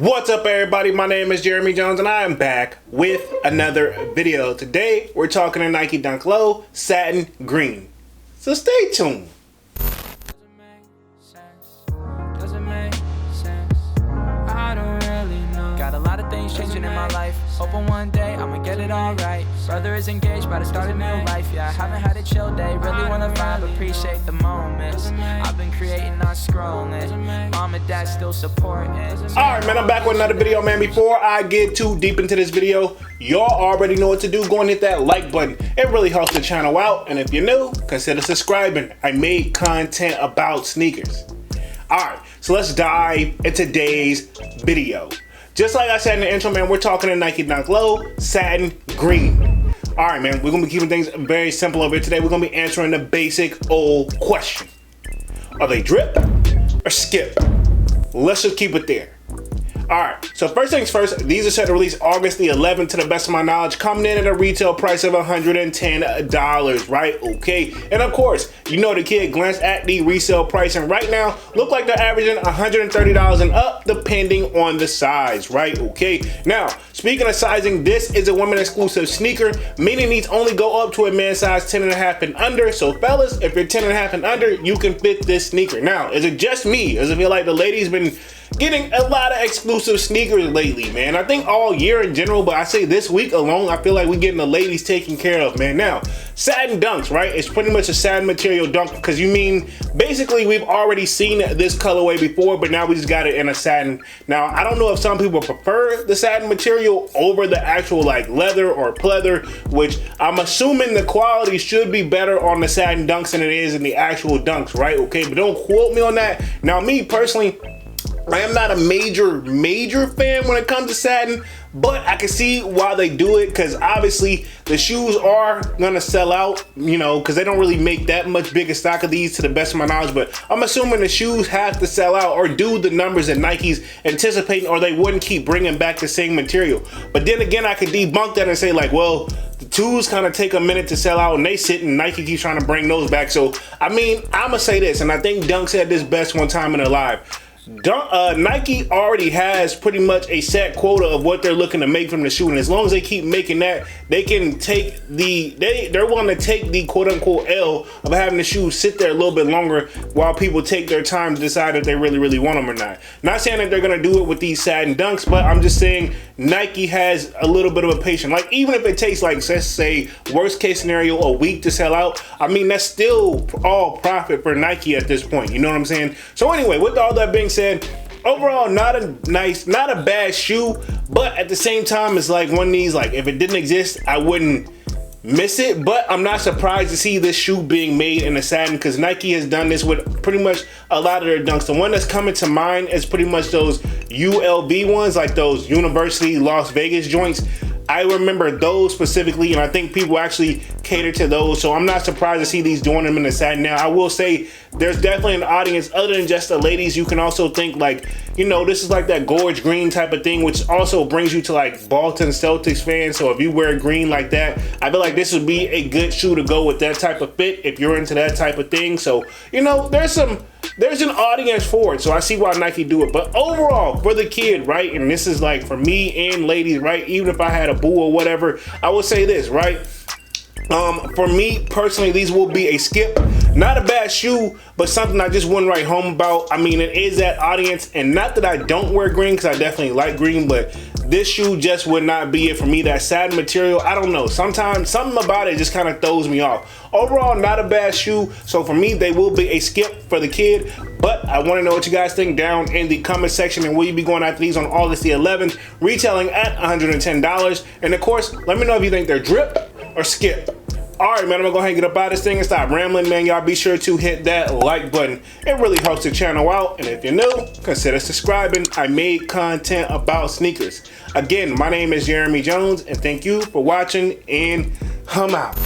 What's up, everybody? My name is Jeremy Jones and I am back with another video. Today we're talking to Nike Dunk Low Satin Green, so stay tuned. Got a lot of things changing in my life. Hoping one day I'ma get it all right. Brother is engaged, about to start a new life. Yeah, I haven't had a chill day. Really wanna vibe, appreciate the moments. I've been creating, not scrolling. Mom and dad still supporting. Alright, man, I'm back with another video, man. Before I get too deep into this video, y'all already know what to do. Go and hit that like button. It really helps the channel out. And if you're new, consider subscribing. I made content about sneakers. Alright, so let's dive into today's video. Just like I said in the intro, man, we're talking to Nike Dunk Low Satin Green. All right, man, we're gonna be keeping things very simple over here today. We're gonna be answering the basic old question. Are they drip or skip? Let's just keep it there. All right, so first things first, these are set to release August the 11th, to the best of my knowledge, coming in at a retail price of $110, right? Okay, and of course, you know the kid glanced at the resale price, and right now, look like they're averaging $130 and up, depending on the size, right? Okay, now, speaking of sizing, this is a women exclusive sneaker, meaning these only go up to a man size 10.5 and under, so fellas, if you're 10.5 and under, you can fit this sneaker. Now, is it just me? Does it feel like the ladies been getting a lot of exclusive sneakers lately, man? I think all year in general, but I say this week alone, I feel like we're getting the ladies taken care of, man. Now, satin dunks, right? It's pretty much a satin material dunk, because you mean, basically, we've already seen this colorway before, but now we just got it in a satin. Now, I don't know if some people prefer the satin material over the actual like leather or pleather, which I'm assuming the quality should be better on the satin dunks than it is in the actual dunks, right? Okay, but don't quote me on that. Now, me personally, I am not a major fan when it comes to satin, but I can see why they do it, because obviously the shoes are gonna sell out, you know, because they don't really make that much bigger stock of these to the best of my knowledge, but I'm assuming the shoes have to sell out or do the numbers that Nike's anticipating, or they wouldn't keep bringing back the same material. But then again, I could debunk that and say like, well, the twos kind of take a minute to sell out and they sit and Nike keeps trying to bring those back. So, I mean, I'm gonna say this, and I think Dunk said this best one time in their live. Nike already has pretty much a set quota of what they're looking to make from the shoe, and as long as they keep making that, they can take they're willing to take the quote-unquote L of having the shoe sit there a little bit longer while people take their time to decide if they really want them or not. Not saying that they're gonna do it with these satin dunks, but I'm just saying Nike has a little bit of a patience. Like, even if it takes, like, let's say worst case scenario, a week to sell out, I mean, that's still all profit for Nike at this point, you know what I'm saying? So anyway, with all that being said, overall, not a bad shoe, but at the same time, it's like one of these, like, if it didn't exist, I wouldn't miss it. But I'm not surprised to see this shoe being made in a satin, because Nike has done this with pretty much a lot of their dunks. The one that's coming to mind is pretty much those ULB ones, like those University Las Vegas joints. I remember those specifically, and I think people actually cater to those, so I'm not surprised to see these doing them in the satin. Now, I will say there's definitely an audience other than just the ladies. You can also think like, you know, this is like that gorge green type of thing, which also brings you to like Boston Celtics fans. So if you wear green like that, I feel like this would be a good shoe to go with that type of fit if you're into that type of thing. So, you know, there's an audience for it, so I see why Nike do it. But overall, for the kid, right, and this is like for me and ladies, right, even if I had a boo or whatever, I would say this, right? For me personally, these will be a skip. Not a bad shoe, but something I just wouldn't write home about. I mean, it is that audience, and not that I don't wear green, because I definitely like green, but this shoe just would not be it for me. That satin material, I don't know. Sometimes something about it just kind of throws me off. Overall, not a bad shoe. So for me, they will be a skip for the kid. But I want to know what you guys think down in the comment section. And will you be going after these on August the 11th, retailing at $110? And of course, let me know if you think they're drip or skip. All right, man, I'm gonna go ahead and get up out of this thing and stop rambling, man. Y'all be sure to hit that like button. It really helps the channel out. And if you're new, consider subscribing. I made content about sneakers. Again, my name is Jeremy Jones, and thank you for watching, and I'm out.